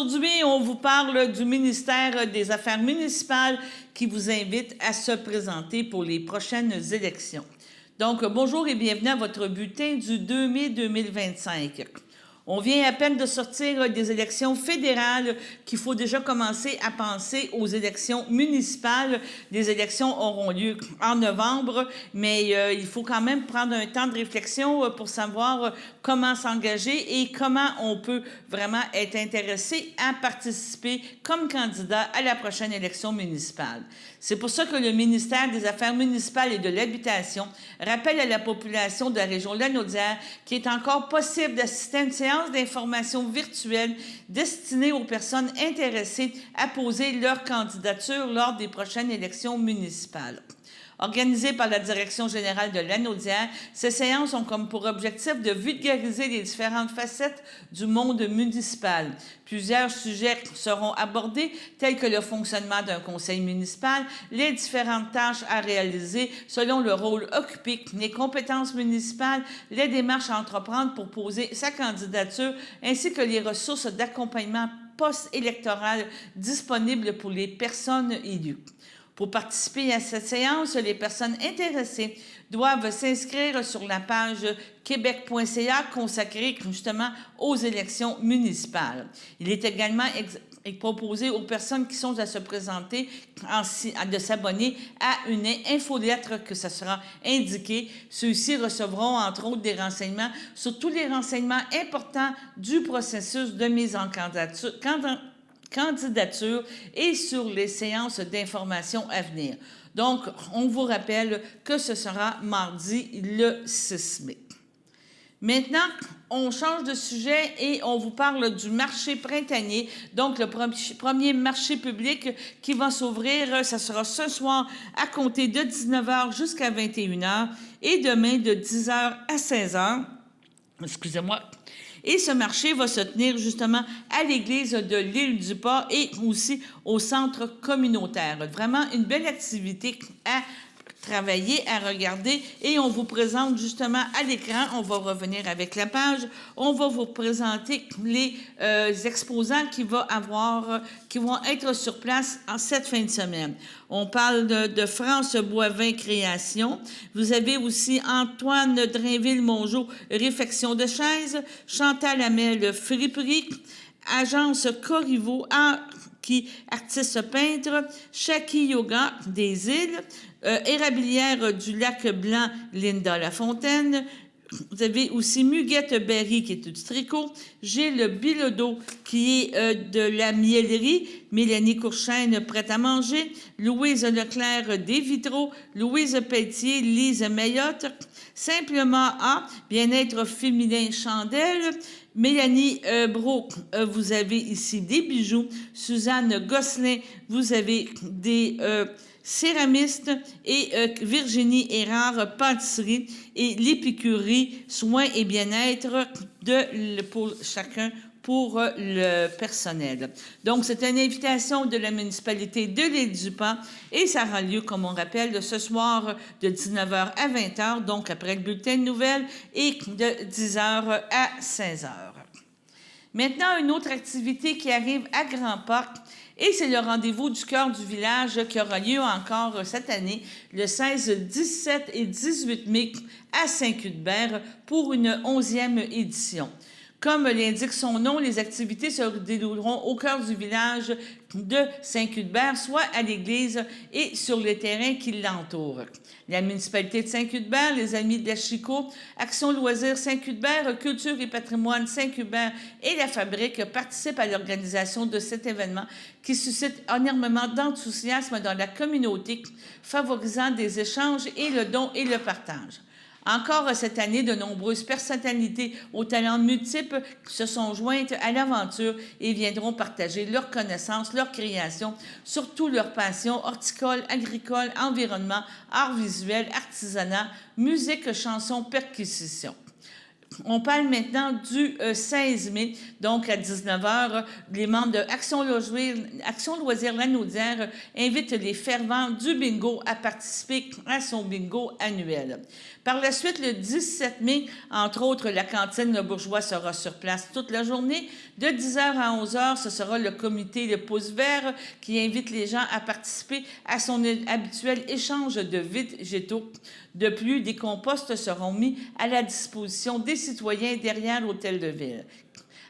aujourd'hui, on vous parle du ministère des Affaires municipales qui vous invite à se présenter pour les prochaines élections. Donc, bonjour et bienvenue à votre bulletin du 2 mai 2025. On vient à peine de sortir des élections fédérales qu'il faut déjà commencer à penser aux élections municipales. Les élections auront lieu en novembre, mais il faut quand même prendre un temps de réflexion pour savoir comment s'engager et comment on peut vraiment être intéressé à participer comme candidat à la prochaine élection municipale. C'est pour ça que le ministère des Affaires municipales et de l'Habitation rappelle à la population de la région Lanaudière qu'il est encore possible d'assister à une séance d'information virtuelle destinée aux personnes intéressées à poser leur candidature lors des prochaines élections municipales. Organisées par la Direction générale de Lanaudière, ces séances ont comme pour objectif de vulgariser les différentes facettes du monde municipal. Plusieurs sujets seront abordés, tels que le fonctionnement d'un conseil municipal, les différentes tâches à réaliser selon le rôle occupé, les compétences municipales, les démarches à entreprendre pour poser sa candidature, ainsi que les ressources d'accompagnement post-électoral disponibles pour les personnes élues. Pour participer à cette séance, les personnes intéressées doivent s'inscrire sur la page québec.ca consacrée justement aux élections municipales. Il est également proposé aux personnes qui sont à se présenter de s'abonner à une infolettre que ça sera indiqué. Ceux-ci recevront entre autres des renseignements sur tous les renseignements importants du processus de mise en candidature et sur les séances d'information à venir. Donc, on vous rappelle que ce sera mardi le 6 mai. Maintenant, on change de sujet et on vous parle du marché printanier. Donc, le premier marché public qui va s'ouvrir, ça sera ce soir à compter de 19h jusqu'à 21h et demain de 10h à 16h. Excusez-moi. Et ce marché va se tenir justement à l'église de l'Île-du-Pas et aussi au centre communautaire. Vraiment une belle activité à travailler, à regarder. Et on vous présente justement à l'écran, on va revenir avec la page, on va vous présenter les exposants qui vont être sur place en cette fin de semaine. On parle de France Boivin Création. Vous avez aussi Antoine Drainville-Mongeau, Réfection de chaises, Chantal Hamel, Friperie, Agence Corriveau, artiste peintre, Shaki Yoga des Îles, Érablière du Lac-Blanc, Linda Lafontaine. Vous avez aussi Muguette Berry, qui est du tricot. Gilles Bilodeau, qui est de la miellerie. Mélanie Courchaine, prête à manger. Louise Leclerc, des vitraux. Louise Pelletier, Lise Mayotte. Simplement A, bien-être féminin Chandelle. Mélanie Brault, vous avez ici des bijoux. Suzanne Gosselin, vous avez des céramistes. Et Virginie Hérard, pâtisserie. Et l'épicurie, soins et bien-être pour chacun pour le personnel. Donc, c'est une invitation de la municipalité de l'Île-du-Pas et ça aura lieu, comme on rappelle, ce soir de 19h à 20h, donc après le bulletin de nouvelles, et de 10h à 16h. Maintenant, une autre activité qui arrive à Grand-Parc, et c'est le rendez-vous du cœur du village qui aura lieu encore cette année, le 16, 17 et 18 mai à Saint-Cuthbert pour une 11e édition. Comme l'indique son nom, les activités se dérouleront au cœur du village de Saint-Cuthbert, soit à l'église et sur les terrains qui l'entourent. La municipalité de Saint-Cuthbert, les Amis de la Chicot, Action Loisirs Saint-Cuthbert, Culture et Patrimoine Saint-Cuthbert et la Fabrique participent à l'organisation de cet événement qui suscite énormément d'enthousiasme dans la communauté, favorisant des échanges et le don et le partage. Encore cette année, de nombreuses personnalités aux talents multiples se sont jointes à l'aventure et viendront partager leurs connaissances, leurs créations, surtout leurs passions horticoles, agricoles, environnement, arts visuels, artisanat, musique, chansons, percussions. On parle maintenant du 16 mai, donc à 19h. Les membres de Action Loisirs Lanaudière invitent les fervents du bingo à participer à son bingo annuel. Par la suite, le 17 mai, entre autres, la cantine Le Bourgeois sera sur place toute la journée. De 10h à 11h, ce sera le comité Le Pouce Vert qui invite les gens à participer à son habituel échange de végétaux. De plus, des composts seront mis à la disposition des citoyens derrière l'hôtel de ville.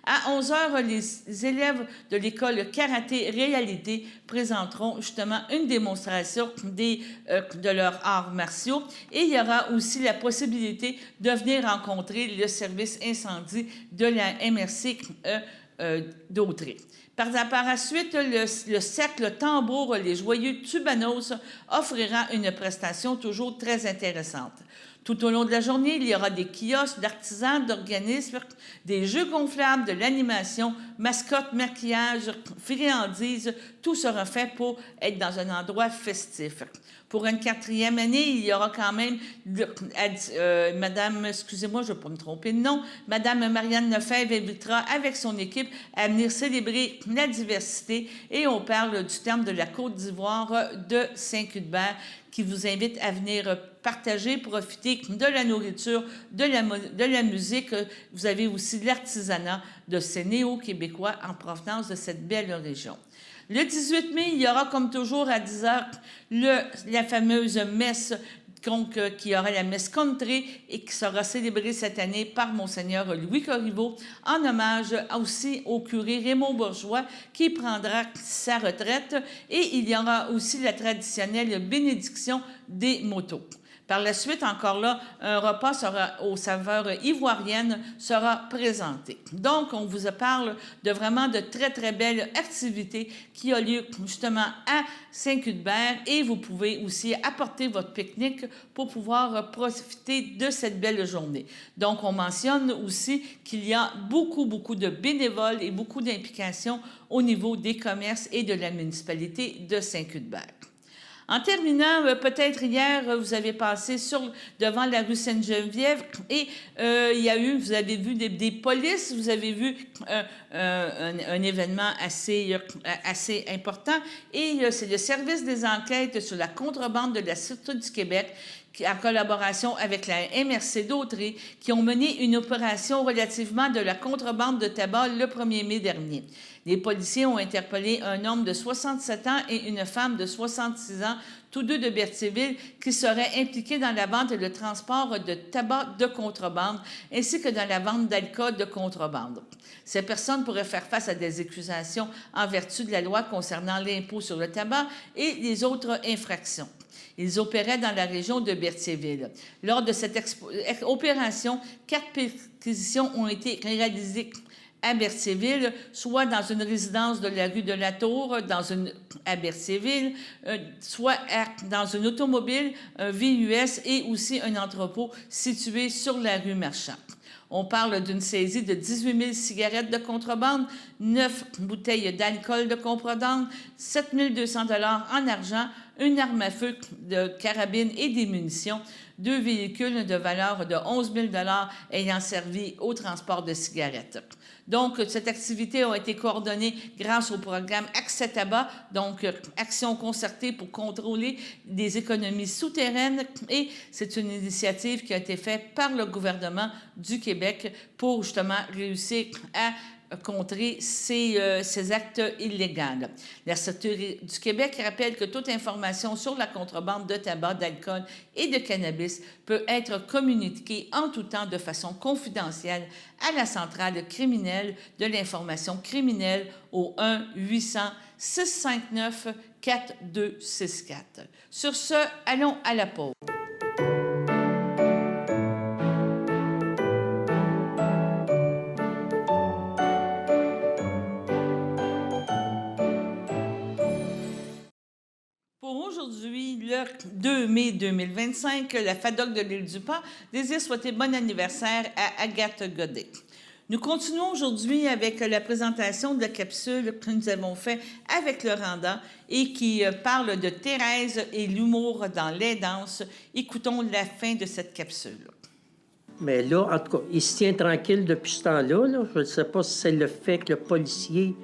À 11h, les élèves de l'école Karaté Réalité présenteront justement une démonstration de leurs arts martiaux et il y aura aussi la possibilité de venir rencontrer le service incendie de la MRC d'Autrey. Par la suite, le cercle Tambour, les Joyeux Tubanos offrira une prestation toujours très intéressante. Tout au long de la journée, il y aura des kiosques d'artisans, d'organismes, des jeux gonflables, de l'animation, mascottes, maquillage, friandises. Tout sera fait pour être dans un endroit festif. Pour une 4e année, il y aura quand même Madame, excusez-moi, je ne vais pas me tromper de nom, Madame Marianne Lefebvre invitera avec son équipe à venir célébrer la diversité et on parle du terme de la Côte d'Ivoire de Saint-Cuthbert qui vous invite à venir partager, profiter de la nourriture, de la musique. Vous avez aussi l'artisanat de ces néo-québécois en provenance de cette belle région. Le 18 mai, il y aura comme toujours à 10h la fameuse messe donc, qui aura la messe country et qui sera célébrée cette année par Monseigneur Louis Corriveau en hommage aussi au curé Raymond Bourgeois qui prendra sa retraite et il y aura aussi la traditionnelle bénédiction des motos. Par la suite, encore là, un repas aux saveurs ivoiriennes sera présenté. Donc, on vous parle de vraiment de très, très belles activités qui ont lieu justement à Saint-Cuthbert et vous pouvez aussi apporter votre pique-nique pour pouvoir profiter de cette belle journée. Donc, on mentionne aussi qu'il y a beaucoup, beaucoup de bénévoles et beaucoup d'implications au niveau des commerces et de la municipalité de Saint-Cuthbert. En terminant, peut-être hier, vous avez passé devant la rue Sainte-Geneviève et vous avez vu des polices, vous avez vu un événement assez important et c'est le service des enquêtes sur la contrebande de la Sûreté du Québec en collaboration avec la MRC d'Autrey, qui ont mené une opération relativement de la contrebande de tabac le 1er mai dernier. Les policiers ont interpellé un homme de 67 ans et une femme de 66 ans, tous deux de Berthierville, qui seraient impliqués dans la vente et le transport de tabac de contrebande, ainsi que dans la vente d'alcool de contrebande. Ces personnes pourraient faire face à des accusations en vertu de la loi concernant l'impôt sur le tabac et les autres infractions. Ils opéraient dans la région de Berthierville. Lors de cette opération, 4 perquisitions ont été réalisées à Berthierville, soit dans une résidence de la rue de la Tour, à Berthierville, soit dans une automobile, un VUS et aussi un entrepôt situé sur la rue Marchand. On parle d'une saisie de 18 000 cigarettes de contrebande, 9 bouteilles d'alcool de contrebande, 7 200 $ en argent, une arme à feu de carabine et des munitions, 2 véhicules de valeur de 11 000 $ ayant servi au transport de cigarettes. Donc, cette activité a été coordonnée grâce au programme Accès Tabac, donc action concertée pour contrôler des économies souterraines et c'est une initiative qui a été faite par le gouvernement du Québec pour justement réussir à contrer ces actes illégaux. La Sûreté du Québec rappelle que toute information sur la contrebande de tabac, d'alcool et de cannabis peut être communiquée en tout temps de façon confidentielle à la centrale criminelle de l'information criminelle au 1-800-659-4264. Sur ce, allons à la pause. Aujourd'hui, le 2 mai 2025, la FADOC de l'Île-du-Pas désire souhaiter bon anniversaire à Agathe Godet. Nous continuons aujourd'hui avec la présentation de la capsule que nous avons faite avec le Randa et qui parle de Thérèse et l'humour dans les danses. Écoutons la fin de cette capsule. Mais là, en tout cas, il se tient tranquille depuis ce temps-là. Là. Je ne sais pas si c'est le fait que le policier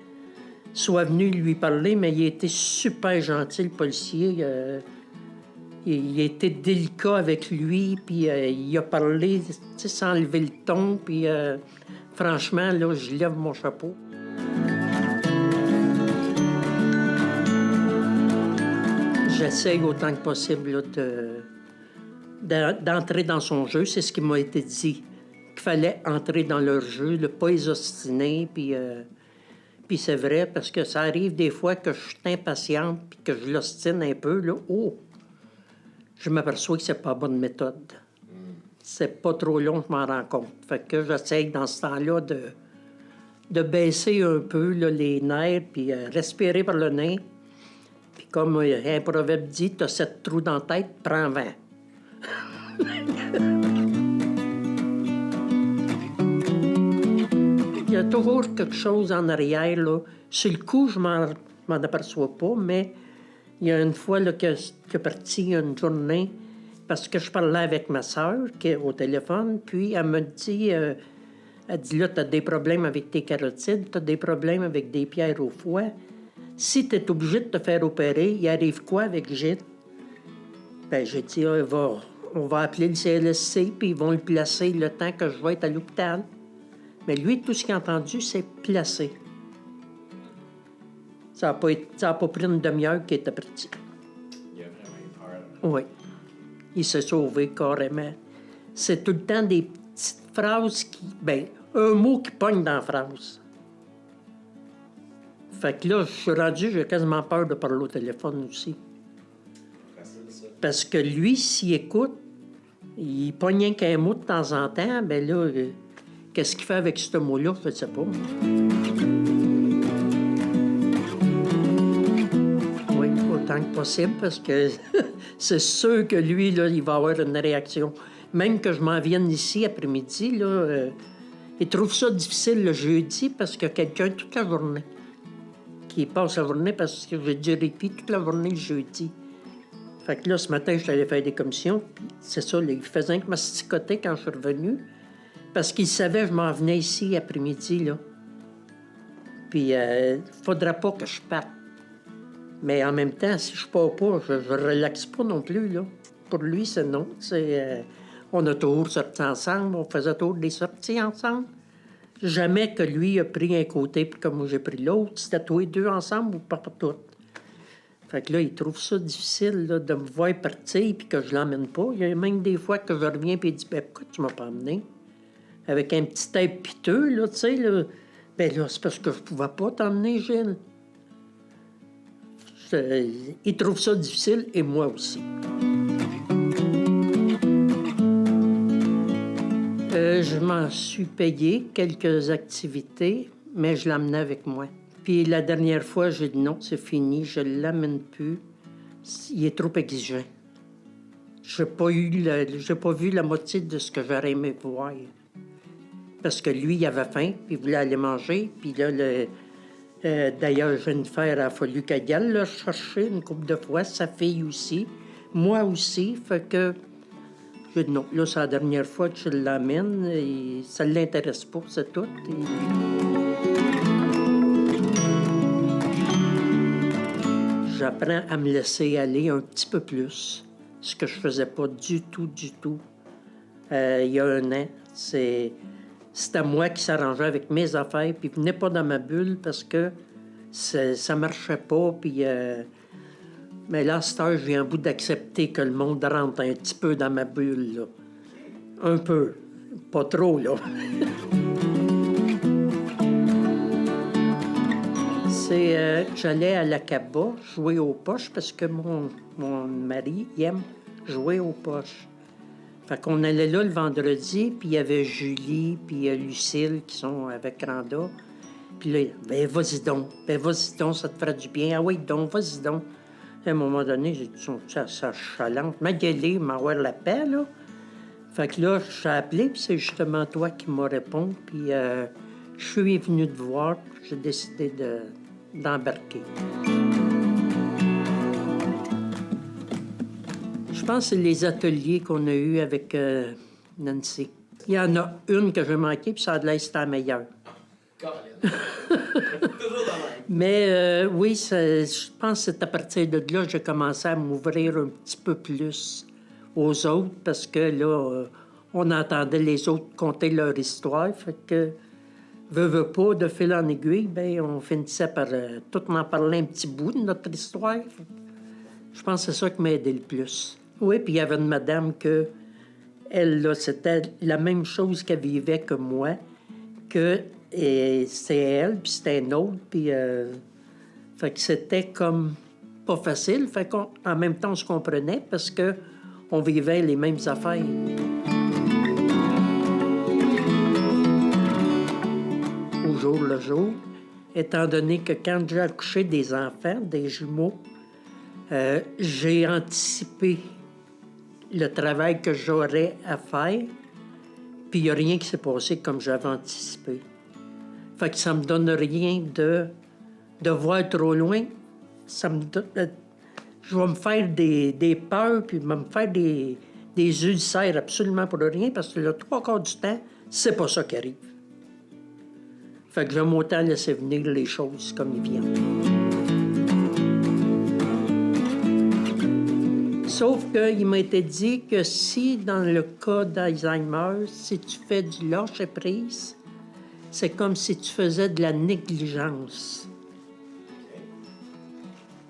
soit venu lui parler, mais il a été super gentil, le policier. Il a été délicat avec lui, puis il a parlé sans lever le ton, puis franchement, là, je lève mon chapeau. J'essaye autant que possible là, d'entrer dans son jeu. C'est ce qui m'a été dit, qu'il fallait entrer dans leur jeu, ne pas les ostiner, puis c'est vrai, parce que ça arrive des fois que je suis impatiente, puis que je l'ostine un peu, là, je m'aperçois que c'est pas la bonne méthode. C'est pas trop long, je m'en rends compte. Fait que j'essaye dans ce temps-là de baisser un peu là, les nerfs, puis respirer par le nez. Puis comme un proverbe dit, t'as 7 trous dans la tête, prends 20. Il y a toujours quelque chose en arrière, là. Sur le coup, je m'en aperçois pas, mais il y a une fois là, que est parti une journée parce que je parlais avec ma sœur au téléphone, puis elle me dit, elle dit là, tu as des problèmes avec tes carotides, tu as des problèmes avec des pierres au foie. Si tu es obligé de te faire opérer, il arrive quoi avec Gilles? Bien, j'ai dit, on va appeler le CLSC, puis ils vont le placer le temps que je vais être à l'hôpital. Mais lui, tout ce qu'il a entendu, c'est placer. Ça n'a pas pris une demi-heure qu'il était parti. Il a vraiment eu peur. Oui. Il s'est sauvé carrément. C'est tout le temps des petites phrases qui... Bien, un mot qui pogne dans la phrase. Fait que là, je suis rendu, j'ai quasiment peur de parler au téléphone aussi. Facile, ça. Parce que lui, s'il écoute, il pogne rien qu'un mot de temps en temps, bien là, qu'est-ce qu'il fait avec ce mot-là? Je ne sais pas. Oui, autant que possible, parce que c'est sûr que lui, là, il va avoir une réaction. Même que je m'en vienne ici après-midi, là, il trouve ça difficile le jeudi parce qu'il y a quelqu'un toute la journée qui passe la journée parce que j'ai du répit toute la journée le jeudi. Fait que là, ce matin, je suis allé faire des commissions, puis c'est ça, là, il faisait que masticoter quand je suis revenu, parce qu'il savait que je m'en venais ici après-midi, là. Puis, il faudrait pas que je parte. Mais en même temps, si je pars pas, je relaxe pas non plus, là. Pour lui, c'est non. On a toujours sorti ensemble, on faisait toujours des sorties ensemble. Jamais que lui a pris un côté puis que moi j'ai pris l'autre. C'était tous les deux ensemble ou pas toutes. Fait que là, il trouve ça difficile là, de me voir partir puis que je l'emmène pas. Il y a même des fois que je reviens puis il dit « Ben, pourquoi tu m'as pas emmené? » Avec un petit air piteux, là, tu sais, là. Ben là, c'est parce que je pouvais pas t'emmener, Gilles. Il trouve ça difficile et moi aussi. Je m'en suis payé quelques activités, mais je l'amenais avec moi. Puis la dernière fois, j'ai dit non, c'est fini, je ne l'amène plus. Il est trop exigeant. Je n'ai pas vu la moitié de ce que j'aurais aimé voir. Parce que lui, il avait faim, puis il voulait aller manger. Puis là, d'ailleurs, Jennifer a fallu qu'elle aille le chercher une couple de fois, sa fille aussi, moi aussi. Fait que je dis non, là, c'est la dernière fois que je l'amène et ça ne l'intéresse pas, c'est tout. J'apprends à me laisser aller un petit peu plus, ce que je ne faisais pas du tout. Il y a un an, c'était moi qui s'arrangeais avec mes affaires, puis il venait pas dans ma bulle parce que ça marchait pas, puis... Mais là, à cette heure, je viens au bout d'accepter que le monde rentre un petit peu dans ma bulle, là. Un peu. Pas trop, là. J'allais à l'Acaba jouer aux poches parce que mon mari, il aime jouer aux poches. Fait qu'on allait là le vendredi, puis il y avait Julie, puis Lucille qui sont avec Randa. Puis là, ben vas-y donc, ça te fera du bien. Ah oui, donc, vas-y donc. À un moment donné, j'ai dit, ça chalante. Magali m'avoir la paix, là. Fait que là, je suis appelé, puis c'est justement toi qui m'as répondu. Puis je suis venu te voir, puis j'ai décidé d'embarquer. Je pense que c'est les ateliers qu'on a eus avec Nancy. Il y en a une que j'ai manquée, puis ça a de l'air c'était la meilleure. Colin. Toujours dans même. Mais oui, je pense que c'est à partir de là que j'ai commencé à m'ouvrir un petit peu plus aux autres, parce que là, on entendait les autres conter leur histoire. Fait que, veut pas, de fil en aiguille, bien, on finissait par tout en parler un petit bout de notre histoire. Fait que je pense que c'est ça qui m'a aidé le plus. Oui, puis il y avait une madame que, elle, là, c'était la même chose qu'elle vivait que moi, que c'est elle, puis c'était un autre, puis fait que c'était comme pas facile. Fait qu'en même temps, on se comprenait parce que on vivait les mêmes affaires. Au jour le jour, étant donné que quand j'ai accouché des enfants, des jumeaux, j'ai anticipé le travail que j'aurais à faire, puis il n'y a rien qui s'est passé comme j'avais anticipé. Fait que ça me donne rien de voir trop loin. Ça me donne, je vais me faire des peurs, puis me faire des ulcères absolument pour rien, parce que le 3/4 du temps, c'est pas ça qui arrive. Fait que j'aime autant laisser venir les choses comme ils viennent. Sauf qu'il m'a été dit que si, dans le cas d'Alzheimer, si tu fais du lâcher-prise, c'est comme si tu faisais de la négligence.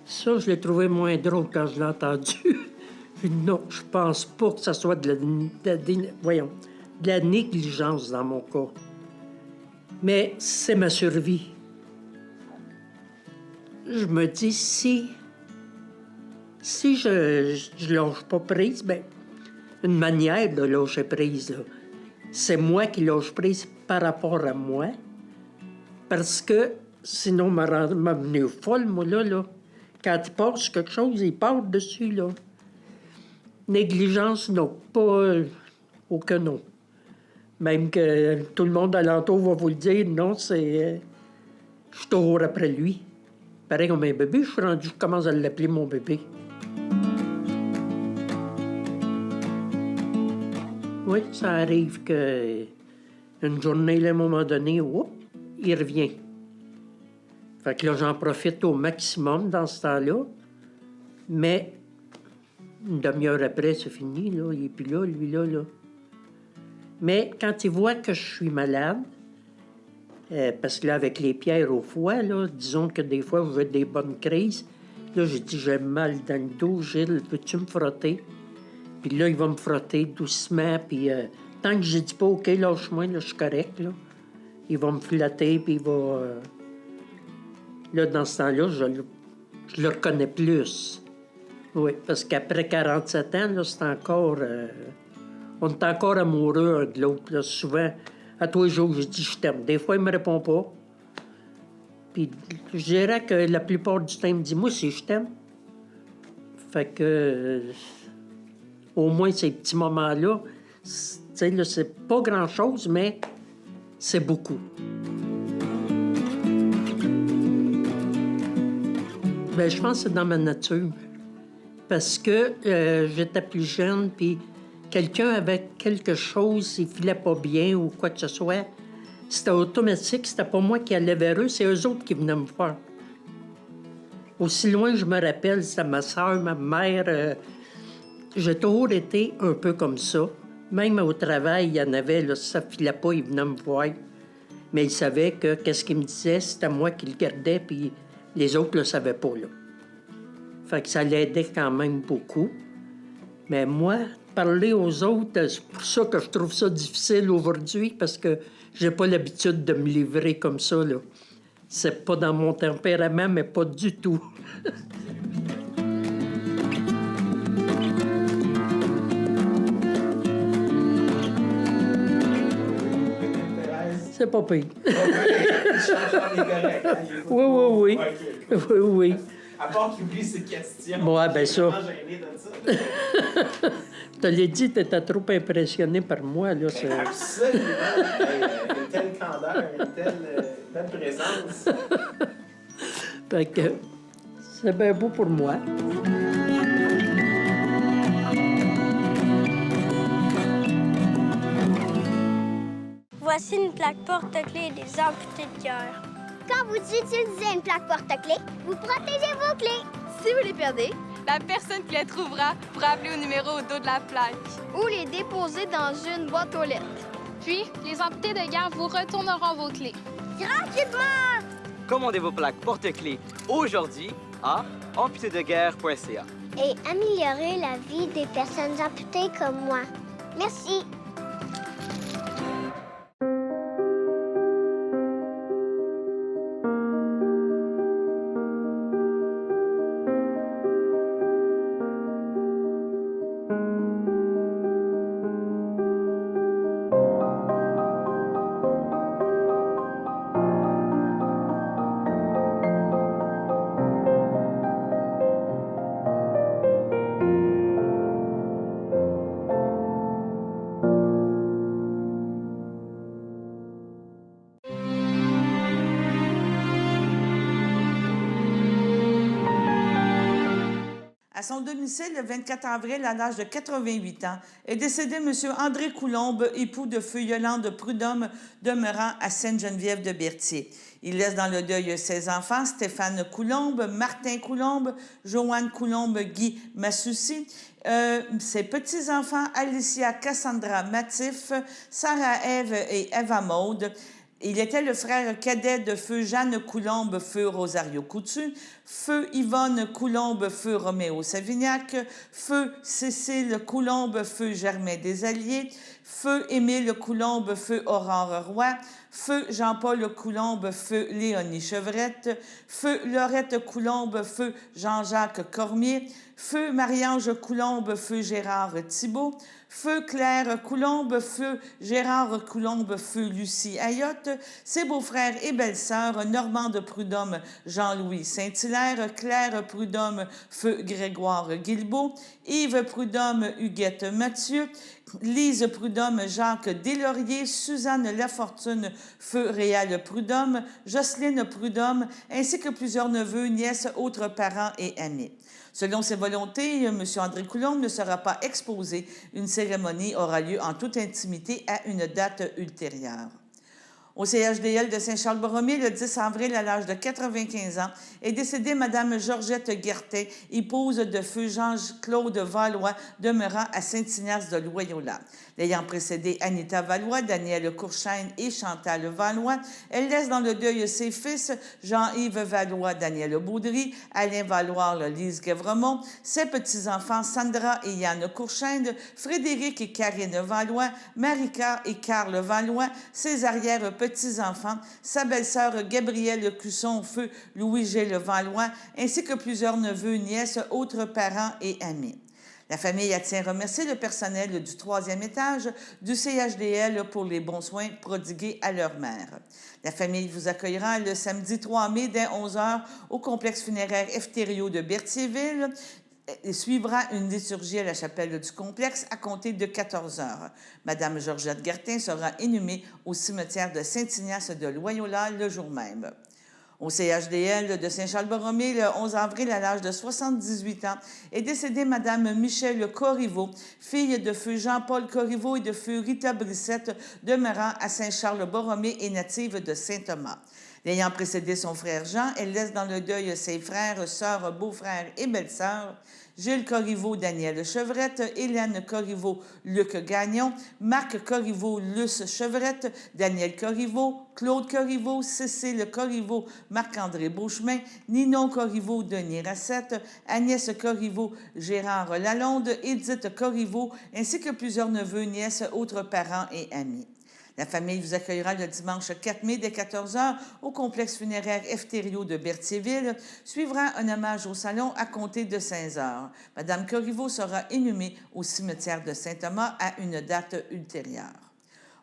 Ça, je l'ai trouvé moins drôle quand je l'ai entendu. J'ai dit non, je pense pas que ça soit de la négligence dans mon cas. Mais c'est ma survie. Je me dis, si je lâche pas prise, bien, une manière de lâcher prise, là, c'est moi qui lâche prise par rapport à moi, parce que sinon, m'a venue folle, moi, là. Quand il passe quelque chose, il part dessus, là. Négligence, non, pas aucun nom. Même que tout le monde alentour va vous le dire, non, c'est... je suis toujours après lui. Pareil comme un bébé, je commence à l'appeler mon bébé. Oui, ça arrive que une journée, là, à un moment donné, il revient. Fait que là, j'en profite au maximum dans ce temps-là. Mais une demi-heure après, c'est fini, là. Il n'est plus là, lui, là. Mais quand il voit que je suis malade, parce que là, avec les pierres au foie, là, disons que des fois, j'ai des bonnes crises. Là, j'ai dit, j'ai mal dans le dos, Gilles, peux-tu me frotter? Puis là, il va me frotter doucement, puis tant que je dis pas, OK, lâche-moi, là, je suis correct, là. Il va me flatter, puis il va... Là, dans ce temps-là, je le reconnais plus. Oui, parce qu'après 47 ans, là, c'est encore... on est encore amoureux un de l'autre. Là. Souvent, à tous les jours, je dis « je t'aime ». Des fois, il me répond pas. Puis, je dirais que la plupart du temps, il me dit « moi aussi, je t'aime ». Fait que... au moins, ces petits moments-là, tu sais, là, c'est pas grand-chose, mais c'est beaucoup. Bien, je pense que c'est dans ma nature. Parce que j'étais plus jeune, puis quelqu'un avait quelque chose, il filait pas bien ou quoi que ce soit, c'était automatique, c'était pas moi qui allais vers eux, c'est eux autres qui venaient me voir. Aussi loin que je me rappelle, c'était ma soeur, ma mère. J'ai toujours été un peu comme ça. Même au travail, il y en avait, là, ça filait pas, ils venaient me voir. Mais ils savaient que qu'est-ce qu'ils me disaient, c'était moi qui le gardais, puis les autres le savaient pas, là. Fait que ça l'aidait quand même beaucoup. Mais moi, parler aux autres, c'est pour ça que je trouve ça difficile aujourd'hui, parce que j'ai pas l'habitude de me livrer comme ça, là. C'est pas dans mon tempérament, mais pas du tout. C'est pas pire. Oui. Oui. À part qu'il oublie ses questions. Ouais, ben ça. Je suis vraiment gêné de ça. Je te l'ai dit, t'étais trop impressionné par moi, là. C'est... Absolument. Une telle candeur, une telle présence. Fait que c'est bien beau pour moi. Voici une plaque porte-clés des amputés de cœur. Quand vous utilisez une plaque porte-clés, vous protégez vos clés. Si vous les perdez, la personne qui les trouvera pourra appeler au numéro au dos de la plaque. Ou les déposer dans une boîte aux lettres. Puis, les amputés de guerre vous retourneront vos clés. Tranquillement! Commandez vos plaques porte-clés aujourd'hui à amputédeguerre.ca. Et améliorer la vie des personnes amputées comme moi. Merci. À son domicile, le 24 avril, à l'âge de 88 ans, est décédé M. André Coulombe, époux de feu Yolande Prudhomme, demeurant à Sainte-Geneviève-de-Berthier. Il laisse dans le deuil ses enfants, Stéphane Coulombe, Martin Coulombe, Joanne Coulombe-Guy Massoussi, ses petits-enfants, Alicia Cassandra Matif, Sarah-Ève et Eva Maude. Il était le frère cadet de feu Jeanne Coulombe, feu Rosario Coutu, feu Yvonne Coulombe, feu Roméo Savignac, feu Cécile Coulombe, feu Germain Desalliés, feu Émile Coulombe, feu Aurore Roy, feu Jean-Paul Coulombe, feu Léonie Chevrette, feu Laurette Coulombe, feu Jean-Jacques Cormier, feu Marie-Ange Coulombe, feu Gérard Thibault, feu Claire Coulombe, feu Gérard Coulombe, feu Lucie Ayotte, ses beaux-frères et belles-sœurs, Normande Prudhomme, Jean-Louis Saint-Hilaire, Claire Prudhomme, feu Grégoire Guilbeault, Yves Prudhomme, Huguette Mathieu, Lise Prudhomme, Jacques Deslauriers, Suzanne Lafortune, feu Réal Prudhomme, Jocelyne Prudhomme, ainsi que plusieurs neveux, nièces, autres parents et amis. Selon ses volontés, M. André Coulombe ne sera pas exposé. Une cérémonie aura lieu en toute intimité à une date ultérieure. Au CHDL de Saint-Charles-Borromée, le 10 avril, à l'âge de 95 ans, est décédée Mme Georgette Guertin, épouse de feu Jean-Claude Valois, demeurant à Saint-Ignace de Loyola. L'ayant précédée Anita Valois, Daniel Courchaine et Chantal Valois, elle laisse dans le deuil ses fils Jean-Yves Valois, Daniel Baudry, Alain Valois, Lise Guévremont, ses petits-enfants Sandra et Yann Courchaine, Frédéric et Karine Valois, Marika et Carl Valois, ses arrière-petits-enfants, sa belle-sœur Gabrielle Cusson, feu Louis-Gilles Valois, ainsi que plusieurs neveux, nièces, autres parents et amis. La famille a tient à remercier le personnel du 3e étage du CHDL pour les bons soins prodigués à leur mère. La famille vous accueillera le samedi 3 mai dès 11h au complexe funéraire Eftério de Berthierville. Il suivra une liturgie à la chapelle du complexe à compter de 14 heures. Madame Georgette Guertin sera inhumée au cimetière de Saint-Ignace de Loyola le jour même. Au CHDL de Saint-Charles-Borromée, le 11 avril, à l'âge de 78 ans, est décédée Mme Michèle Corriveau, fille de feu Jean-Paul Corriveau et de feu Rita Brissette, demeurant à Saint-Charles-Borromée et native de Saint-Thomas. L'ayant précédé son frère Jean, elle laisse dans le deuil ses frères, sœurs, beaux-frères et belles-sœurs, Gilles Corriveau, Daniel Chevrette, Hélène Corriveau, Luc Gagnon, Marc Corriveau, Luce Chevrette, Daniel Corriveau, Claude Corriveau, Cécile Corriveau, Marc-André Beauchemin, Ninon Corriveau, Denis Rassette, Agnès Corriveau, Gérard Lalonde, Édith Corriveau, ainsi que plusieurs neveux, nièces, autres parents et amis. La famille vous accueillera le dimanche 4 mai dès 14h au complexe funéraire Eftério de Berthierville. Suivra un hommage au salon à compter de 16h. Madame Corriveau sera inhumée au cimetière de Saint-Thomas à une date ultérieure.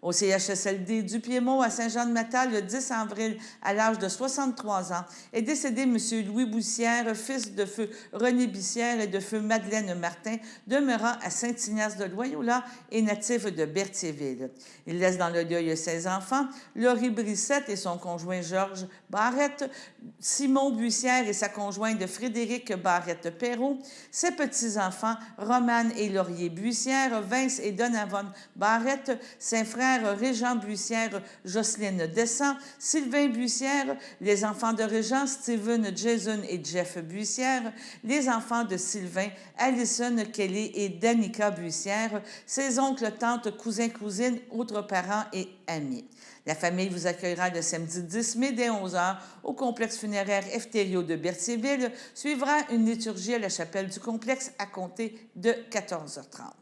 Au CHSLD du Piémont à Saint-Jean-de-Matane, le 10 avril, à l'âge de 63 ans, est décédé M. Louis Boussière, fils de feu René Bissière et de feu Madeleine Martin, demeurant à Saint-Ignace de Loyola et natif de Berthierville. Il laisse dans le deuil ses enfants, Laurie Brissette et son conjoint Georges, Barrette, Simon Bussière et sa conjointe Frédéric Barrette-Perrault, ses petits-enfants Romane et Laurier Bussière, Vince et Donovan Barrette, ses frères Régent Bussière, Jocelyne Descamps, Sylvain Bussière, les enfants de Régent, Steven, Jason et Jeff Bussière, les enfants de Sylvain, Allison, Kelly et Danica Bussière, ses oncles, tantes, cousins, cousines, autres parents et amis. La famille vous accueillera le samedi 10 mai dès 11h au complexe funéraire Eftério de Berthierville. Suivra une liturgie à la chapelle du complexe à compter de 14h30.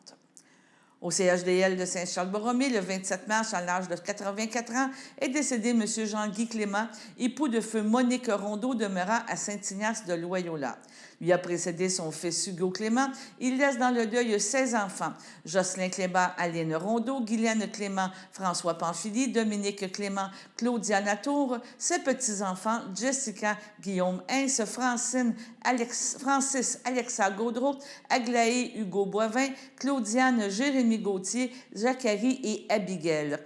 Au CHDL de Saint-Charles-Borromée, le 27 mars, à l'âge de 84 ans, est décédé M. Jean-Guy Clément, époux de feu Monique Rondeau, demeurant à Saint-Ignace de Loyola. Lui a précédé son fils Hugo Clément. Il laisse dans le deuil 16 enfants. Jocelyn Clément, Aline Rondeau, Guylaine Clément, François Pamphili, Dominique Clément, Claudia Latour, ses petits-enfants Jessica, Guillaume Hens, Francis Alexa Gaudreau, Aglaé Hugo Boivin, Claudiane Jérémy Gauthier, Zachary et Abigail.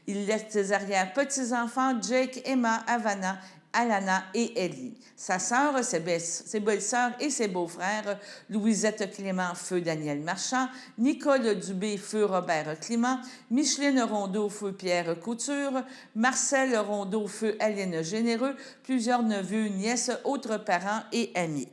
Il laisse ses arrière-petits-enfants Jake, Emma, Havana, Alana et Ellie. Sa sœur, ses belles-sœurs et ses beaux-frères, Louisette Clément, feu Daniel Marchand, Nicole Dubé, feu Robert Clément, Micheline Rondeau, feu Pierre Couture, Marcel Rondeau, feu Aline Généreux, plusieurs neveux, nièces, autres parents et amis.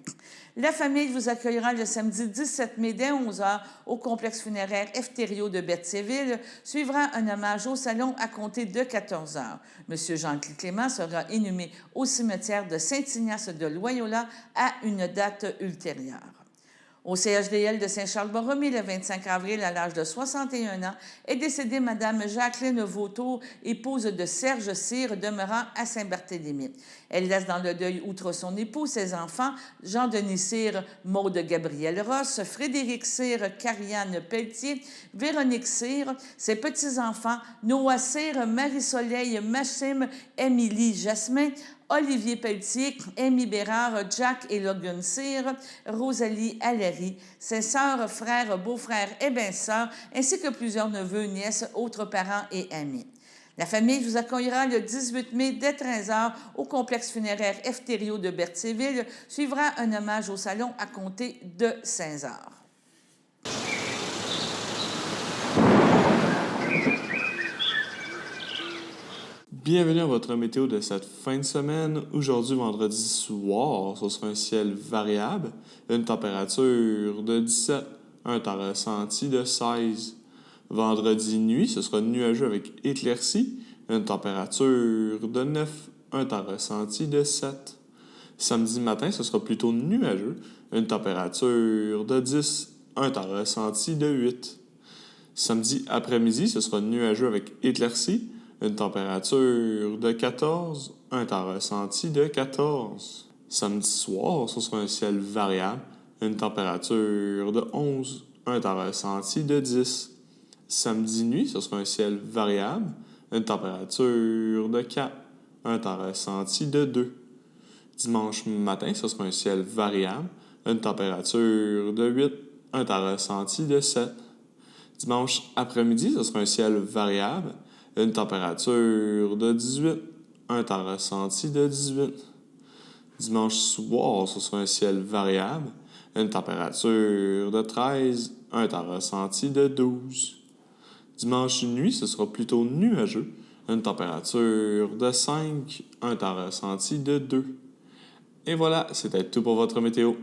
La famille vous accueillera le samedi 17 mai dès 11h au complexe funéraire Eftério de Berthierville. Suivra un hommage au salon à compter de 14h. M. Jean-Guy Clément sera inhumé au cimetière de Saint-Ignace de Loyola à une date ultérieure. Au CHDL de Saint-Charles-Borromée, le 25 avril, à l'âge de 61 ans, est décédée Mme Jacqueline Vautour, épouse de Serge Cyr, demeurant à Saint-Barthélemy. Elle laisse dans le deuil, outre son époux, ses enfants, Jean-Denis Cyr, Maude Gabriel Ross, Frédéric Cyr, Carianne Pelletier, Véronique Cyr, ses petits-enfants, Noah Cyr, Marie-Soleil, Maxime, Émilie Jasmin, Olivier Pelletier, Amy Bérard, Jack et Logan Cyr, Rosalie Allery, ses sœurs, frères, beaux-frères et belles-sœurs, ainsi que plusieurs neveux, nièces, autres parents et amis. La famille vous accueillera le 18 mai dès 13h au complexe funéraire Eftério de Berthierville. Suivra un hommage au salon à compter de 16h. Bienvenue à votre météo de cette fin de semaine. Aujourd'hui, vendredi soir, ce sera un ciel variable, une température de 17, un temps ressenti de 16. Vendredi nuit, ce sera nuageux avec éclaircies, une température de 9, un temps ressenti de 7. Samedi matin, ce sera plutôt nuageux, une température de 10, un temps ressenti de 8. Samedi après-midi, ce sera nuageux avec éclaircies, une température de 14, un temps ressenti de 14. Samedi soir, ce sera un ciel variable, une température de 11, un temps ressenti de 10. Samedi nuit, ce sera un ciel variable, une température de 4, un temps ressenti de 2. Dimanche matin, ce sera un ciel variable, une température de 8, un temps ressenti de 7. Dimanche après-midi, ce sera un ciel variable, une température de 18, un temps ressenti de 18. Dimanche soir, ce sera un ciel variable, une température de 13, un temps ressenti de 12. Dimanche nuit, ce sera plutôt nuageux, une température de 5, un temps ressenti de 2. Et voilà, c'était tout pour votre météo.